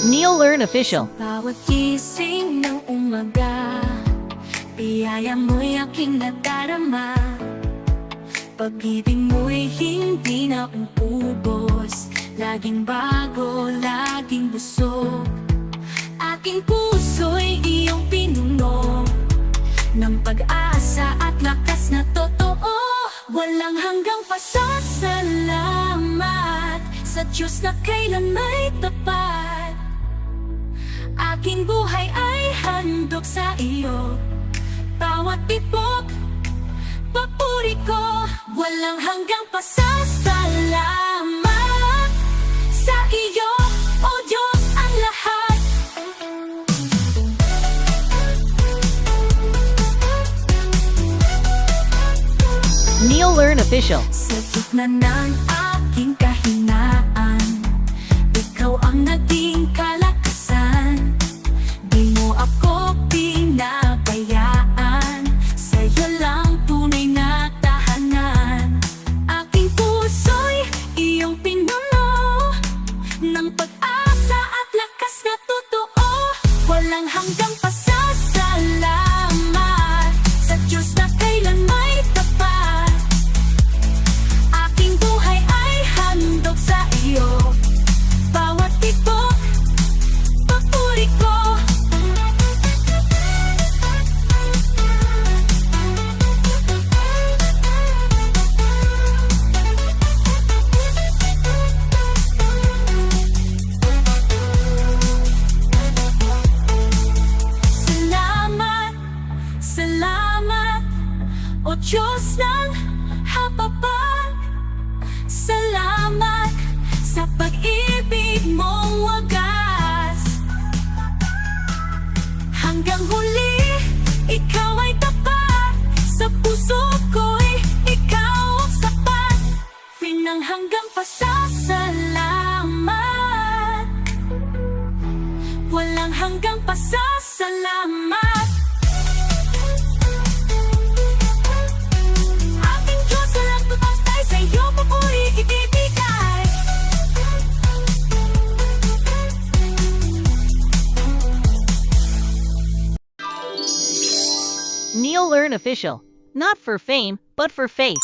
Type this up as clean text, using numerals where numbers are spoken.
NeoLearn Official. Bawat gising ng umaga, biyaya mo'y aking nadarama. Pag-ibig mo'y hindi na uubos, laging bago, laging busog. Aking puso'y iyong pinuno ng pag-asa at lakas na totoo. Walang hanggang pasasalamat sa Diyos na kailan may tapat. Aking buhay ay handog sa iyo, bawat tibok, papuri ko. Walang hanggang pasasalamat sa iyo, O Diyos, ang lahat. NeoLearn Official. Sa gitna ng aking kahinaan, ikaw ang naging kalakasan. Di mo ako pinabayaan, sa'yo lang tunay na tahanan. Aking puso'y iyong pinuno ng pag-asa at lakas na totoo. Walang hanggang pasasalamat sa Diyos na kailan may tapat. Aking buhay ay handog sa iyo, bawat tibok, papuri ko. Salamat, salamat, O Diyos ng hapagpag. Salamat sa pag-ibig mong wagas. Hanggang huli, ikaw ay tapat. Sa puso ko'y ikaw ang sapat. Pinanghanggang pasasalamat. Walang hanggang pasasalamat. Aking Diyos, walang tutangkay, sa iyo papuri ibibigay. NeoLearn Official. Not for fame, but for faith.